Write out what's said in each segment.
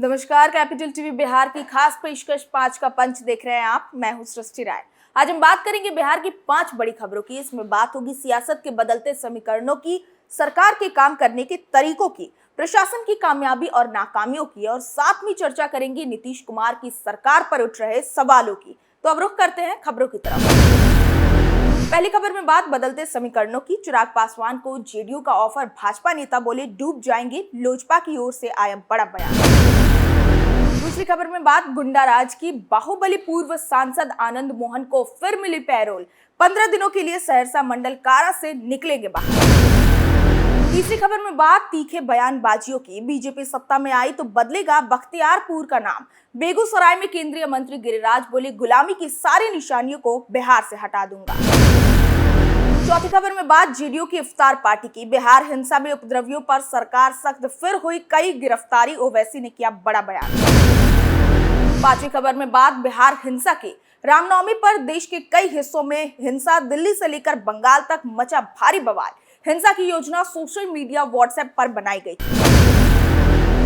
नमस्कार, capital TV Bihar की खास पेशकश 5 का पंच देख रहे हैं आप। मैं हूं सृष्टि राय। आज हम बात करेंगे बिहार की 5 बड़ी खबरों की। इसमें बात होगी सियासत के बदलते समीकरणों की, सरकार के काम करने के तरीकों की, प्रशासन की कामयाबी और नाकामियों की, और साथ में चर्चा करेंगे नीतीश कुमार की सरकार पर उठ रहे सवालों की। तो अब रुख करते हैं खबरों की तरफ। पहली खबर में बात बदलते समीकरणों की। चिराग पासवान को जेडीयू का ऑफर, भाजपा नेता बोले डूब जाएंगे, लोजपा की ओर से आया बड़ा बयान। दूसरी खबर में बात गुंडा राज की। बाहुबली पूर्व सांसद आनंद मोहन को फिर मिली पैरोल, 15 दिनों के लिए सहरसा मंडल कारा से निकलेंगे बाहर। तीसरी खबर में बात तीखे बयानबाजियों की। बीजेपी सत्ता में आई तो बदलेगा बख्तियारपुर का नाम। बेगूसराय में केंद्रीय मंत्री गिरिराज बोले गुलामी की सारी निशानियों को बिहार से हटा दूंगा। चौथी खबर में बात जेडीयू की इफ्तार पार्टी की। बिहार हिंसा में उपद्रवियों पर सरकार सख्त, फिर हुई कई गिरफ्तारी, ओवैसी ने किया बड़ा बयान। पांचवी खबर में बात बिहार हिंसा की। रामनवमी पर देश के कई हिस्सों में हिंसा, दिल्ली से लेकर बंगाल तक मचा भारी बवाल। हिंसा की योजना सोशल मीडिया, व्हाट्सएप पर बनाई गई थी।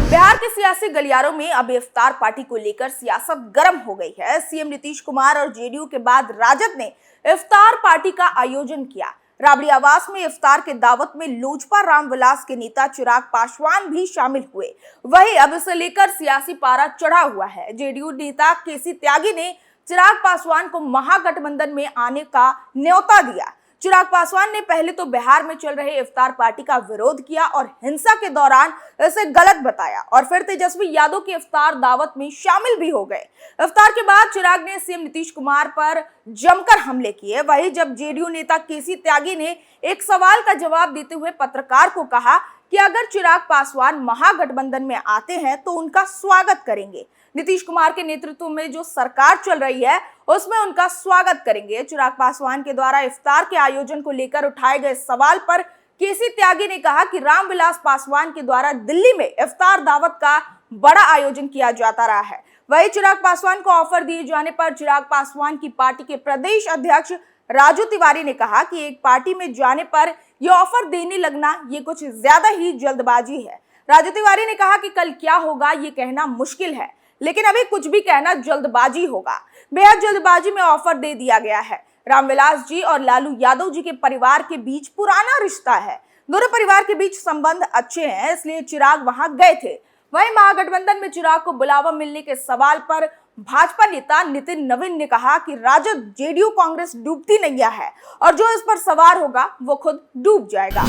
बिहार के सियासी गलियारों में अब इफ्तार पार्टी को लेकर सियासत गर्म हो गई है। सीएम नीतीश कुमार और जेडीयू के बाद राजद ने इफ्तार पार्टी का आयोजन किया। राबड़ी आवास में इफ्तार के दावत में लोजपा रामविलास के नेता चिराग पासवान भी शामिल हुए। वहीं अब इसे लेकर सियासी पारा चढ़ा हुआ है। जेडीयू नेता केसी त्यागी ने चिराग पासवान को महागठबंधन में आने का न्योता दिया। चिराग पासवान ने पहले तो बिहार में चल रहे इफ्तार पार्टी का विरोध किया और हिंसा के दौरान इसे गलत बताया, और फिर तेजस्वी यादव की इफ्तार दावत में शामिल भी हो गए। इफ्तार के बाद चिराग ने सीएम नीतीश कुमार पर जमकर हमले किए। वहीं जब जेडीयू नेता केसी त्यागी ने एक सवाल का जवाब देते हुए पत्रकार को कहा कि अगर चिराग पासवान महागठबंधन में आते हैं तो उनका स्वागत करेंगे। नीतीश कुमार के नेतृत्व में जो सरकार चल रही है उसमें उनका स्वागत करेंगे। चिराग पासवान के द्वारा इफ्तार के आयोजन को लेकर उठाए गए सवाल पर केसी त्यागी ने कहा कि रामविलास पासवान के द्वारा दिल्ली में इफ्तार दावत का बड़ा आयोजन किया जाता रहा है। वहीं चिराग पासवान को ऑफर दिए जाने पर चिराग पासवान की पार्टी के प्रदेश अध्यक्ष राजू तिवारी ने कहा कि एक पार्टी में जाने पर यह ऑफर देने लगना ये कुछ ज्यादा ही जल्दबाजी है। राजू तिवारी ने कहा कि कल क्या होगा ये कहना मुश्किल है, लेकिन अभी कुछ भी कहना जल्दबाजी होगा। बेहद जल्दबाजी में ऑफर दे दिया गया है। रामविलास जी और लालू यादव जी के परिवार के बीच पुराना रिश्ता है। दोनों परिवार के बीच संबंध अच्छे हैं, इसलिए चिराग वहां गए थे। वहीं महागठबंधन में चिराग को बुलावा मिलने के सवाल पर भाजपा नेता नितिन नवीन ने कहा कि राजद, जेडीयू, कांग्रेस डूबती नैया है और जो इस पर सवार होगा वो खुद डूब जाएगा।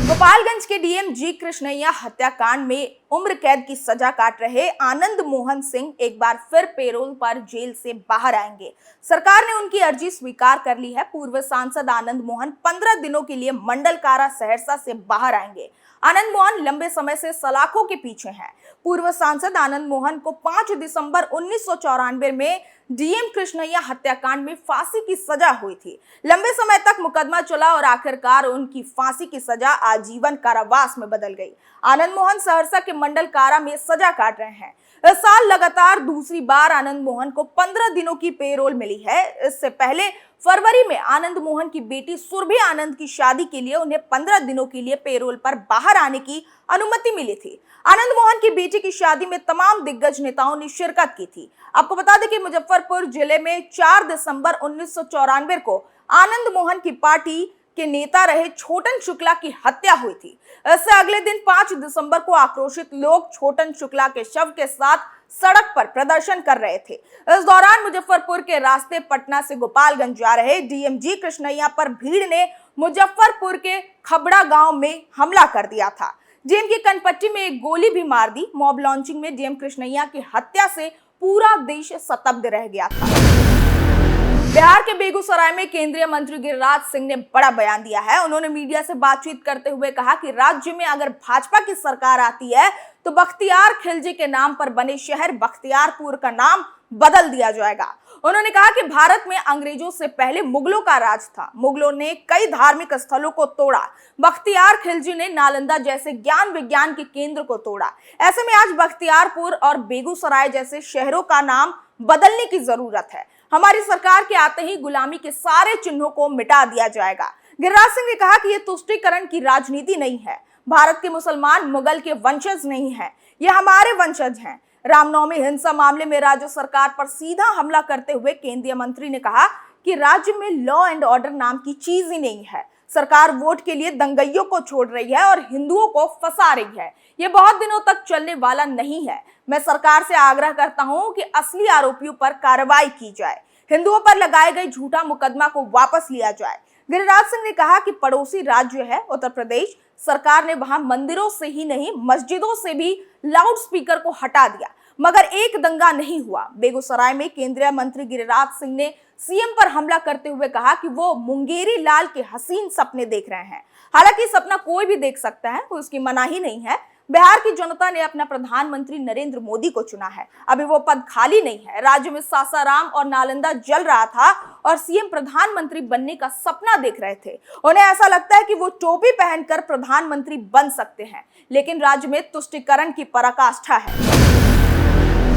गोपालगंज के डीएम जी कृष्णैया हत्याकांड में उम्र कैद की सजा काट रहे आनंद मोहन सिंह एक बार फिर पेरोल पर जेल से बाहर आएंगे। सरकार ने उनकी अर्जी स्वीकार कर ली है। पूर्व सांसद आनंद मोहन 15 दिनों के लिए मंडल कारा सहरसा से बाहर आएंगे। आनंद मोहन लंबे समय से सलाखों के पीछे हैं। पूर्व सांसद आनंद मोहन को 5 दिसंबर 1994 में डीएम कृष्णैया हत्याकांड में फांसी की सजा हुई थी। लंबे समय तक मुकदमा चला और आखिरकार उनकी फांसी की सजा आजीवन कारावास में बदल गई। आनंद मोहन सहरसा के मंडल कारा में सजा काट रहे हैं। इस साल लगातार दूसरी बार आनंद मोहन को 15 दिनों की पेरोल मिली है। इससे पहले फरवरी में आनंद मोहन की बेटी सुरभि आनंद की शादी के लिए उन्हें 15 दिनों के लिए पेरोल पर बाहर आने की अनुमति मिली थी। आनंद मोहन की बेटी की शादी में तमाम दिग्गज नेताओं ने शिरकत की थी। आपको बता दें कि मुजफ्फरपुर जिले में 4 दिसंबर 1994 को आनंद मोहन की पार्टी के नेता रहे छोटन शुक्ला की हत्या हुई थी। इससे अगले दिन 5 दिसंबर को आक्रोशित लोग छोटन शुक्ला के शव के साथ सड़क पर प्रदर्शन कर रहे थे। इस दौरान मुजफ्फरपुर के रास्ते पटना से गोपालगंज जा रहे डीएम जी कृष्णैया पर भीड़ ने मुजफ्फरपुर के खबड़ा गांव में हमला कर दिया था। डीएम की कनपट्टी में एक गोली भी मार दी। मॉब लॉन्चिंग में डीएम कृष्णैया की हत्या से पूरा देश स्तब्ध रह गया था। बिहार के बेगूसराय में केंद्रीय मंत्री गिरिराज सिंह ने बड़ा बयान दिया है। उन्होंने मीडिया से बातचीत करते हुए कहा कि राज्य में अगर भाजपा की सरकार आती है तो बख्तियार खिलजी के नाम पर बने शहर बख्तियारपुर का नाम बदल दिया जाएगा। उन्होंने कहा कि भारत में अंग्रेजों से पहले मुगलों का राज था। मुगलों ने कई धार्मिक स्थलों को तोड़ा। बख्तियार खिलजी ने नालंदा जैसे ज्ञान विज्ञान के केंद्र को तोड़ा। ऐसे में आज बख्तियारपुर और बेगूसराय जैसे शहरों का नाम बदलने की जरूरत है। हमारी सरकार के आते ही गुलामी के सारे चिन्हों को मिटा दिया जाएगा। गिरिराज सिंह ने कहा कि यह तुष्टीकरण की राजनीति नहीं है। भारत के मुसलमान मुगल के वंशज नहीं हैं, ये हमारे वंशज हैं। रामनवमी हिंसा मामले में राज्य सरकार पर सीधा हमला करते हुए केंद्रीय मंत्री ने कहा कि राज्य में लॉ एंड ऑर्डर नाम की चीज ही नहीं है। सरकार वोट के लिए दंगइयों को छोड़ रही है और हिंदुओं को फंसा रही है। ये बहुत दिनों तक चलने वाला नहीं है। मैं सरकार से आग्रह करता हूं कि असली आरोपियों पर कार्रवाई की जाए, हिंदुओं पर लगाए गए झूठा मुकदमा को वापस लिया जाए। गिरिराज सिंह ने कहा कि पड़ोसी राज्य है उत्तर प्रदेश, सरकार ने वहां मंदिरों से ही नहीं मस्जिदों से भी लाउड स्पीकर को हटा दिया, मगर एक दंगा नहीं हुआ। बेगूसराय में केंद्रीय मंत्री गिरिराज सिंह ने सीएम पर हमला करते हुए कहा कि वो मुंगेरी लाल के हसीन सपने देख रहे हैं। हालांकि सपना कोई भी देख सकता है, कोई उसकी मनाही नहीं है। बिहार की जनता ने अपना प्रधानमंत्री नरेंद्र मोदी को चुना है, अभी वो पद खाली नहीं है। राज्य में सासाराम और नालंदा जल रहा था और सीएम प्रधानमंत्री बनने का सपना देख रहे थे। उन्हें ऐसा लगता है कि वो टोपी पहनकर प्रधानमंत्री बन सकते हैं, लेकिन राज्य में तुष्टीकरण की पराकाष्ठा है।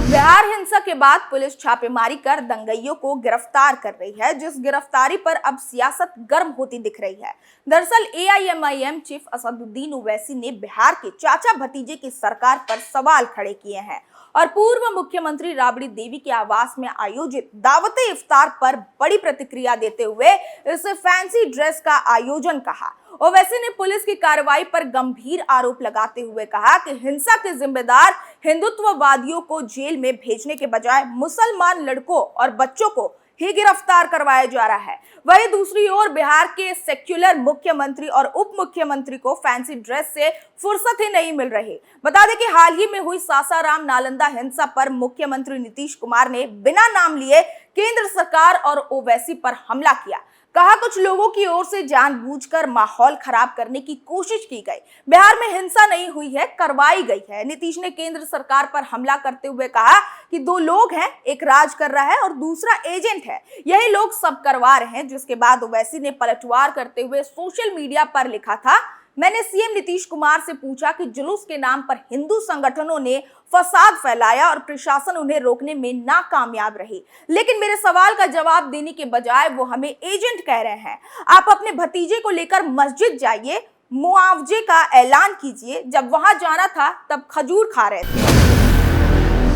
बिहार हिंसा के बाद पुलिस छापेमारी कर दंगइयों को गिरफ्तार कर रही है, जिस गिरफ्तारी पर अब सियासत गर्म होती दिख रही है। दरअसल एआईएमआईएम चीफ असदुद्दीन ओवैसी ने बिहार के चाचा भतीजे की सरकार पर सवाल खड़े किए हैं और पूर्व मुख्यमंत्री राबड़ी देवी के आवास में आयोजित दावते इफ्तार पर बड़ी प्रतिक्रिया देते हुए इसे फैंसी ड्रेस का आयोजन कहा। ओवैसी ने पुलिस की कार्रवाई पर गंभीर आरोप लगाते हुए कहा कि हिंसा के जिम्मेदार हिंदुत्ववादियों को जेल में भेजने के बजाय मुसलमान लड़कों और बच्चों को ही गिरफ्तार करवाया जा रहा है। वहीं दूसरी ओर बिहार के सेक्युलर मुख्यमंत्री और उप मुख्यमंत्री को फैंसी ड्रेस से फुर्सत ही नहीं मिल रही। बता दें कि हाल ही में हुई सासाराम नालंदा हिंसा पर मुख्यमंत्री नीतीश कुमार ने बिना नाम लिए केंद्र सरकार और ओवैसी पर हमला किया। कहा कुछ लोगों की ओर से जानबूझकर माहौल खराब करने की कोशिश की गई। बिहार में हिंसा नहीं हुई है, करवाई गई है। नीतीश ने केंद्र सरकार पर हमला करते हुए कहा कि दो लोग हैं, एक राज कर रहा है और दूसरा एजेंट है, यही लोग सब करवा रहे हैं। जिसके बाद ओवैसी ने पलटवार करते हुए सोशल मीडिया पर लिखा था, मैंने सीएम नीतीश कुमार से पूछा कि जुलूस के नाम पर हिंदू संगठनों ने फसाद फैलाया और प्रशासन उन्हें रोकने में नाकामयाब रही, लेकिन मेरे सवाल का जवाब देने के बजाय वो हमें एजेंट कह रहे हैं। आप अपने भतीजे को लेकर मस्जिद जाइए, मुआवजे का ऐलान कीजिए। जब वहां जाना था तब खजूर खा रहे थे।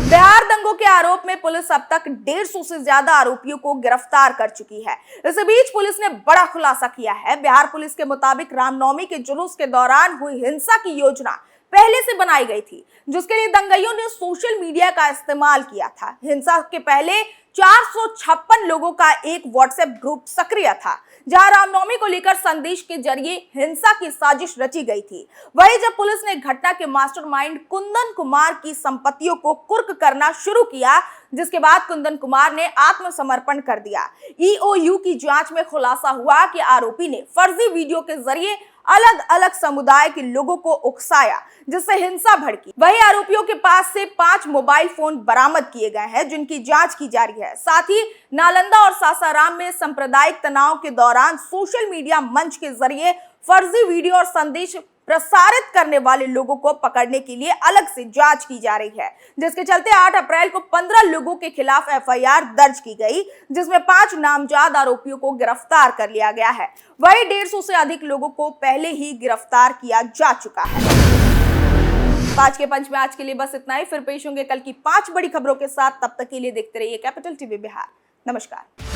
बिहार दंगों के आरोप में पुलिस अब तक 150 से ज्यादा आरोपियों को गिरफ्तार कर चुकी है। इस बीच पुलिस ने बड़ा खुलासा किया है। बिहार पुलिस के मुताबिक रामनवमी के जुलूस के दौरान हुई हिंसा की योजना पहले से बनाई गई थी, जिसके लिए दंगइयों ने सोशल मीडिया का इस्तेमाल किया था। हिंसा के पहले 456 लोगों का एक व्हाट्सएप ग्रुप सक्रिय था, जहां रामनवमी को लेकर संदेश के जरिए हिंसा की साजिश रची गई थी। वहीं जब पुलिस ने घटना के मास्टरमाइंड कुंदन कुमार की संपत्तियों को कुर्क करना शुरू किया, जिसके बाद कुंदन कुमार ने आत्मसमर्पण कर दिया। ईओयू की जांच में खुलासा हुआ कि आरोपी ने फर्जी वीडियो के जरिए अलग अलग समुदाय के लोगों को उकसाया, जिससे हिंसा भड़की। वही आरोपियों के पास से 5 मोबाइल फोन बरामद किए गए हैं, जिनकी जांच की जा रही है। साथ ही नालंदा और सासाराम में सांप्रदायिक तनाव के दौरान सोशल मीडिया मंच के जरिए फर्जी वीडियो और संदेश प्रसारित करने वाले लोगों को पकड़ने के लिए अलग से जांच की जा रही है, जिसके चलते 8 अप्रैल को 15 लोगों के खिलाफ एफआईआर दर्ज की गई, जिसमें 5 नामजद आरोपियों को गिरफ्तार कर लिया गया है। वहीं 150 से अधिक लोगों को पहले ही गिरफ्तार किया जा चुका है। 5 के पंच में आज के लिए बस इतना ही। फिर पेश होंगे कल की 5 बड़ी खबरों के साथ। तब तक के लिए देखते रहिए कैपिटल टीवी बिहार। नमस्कार।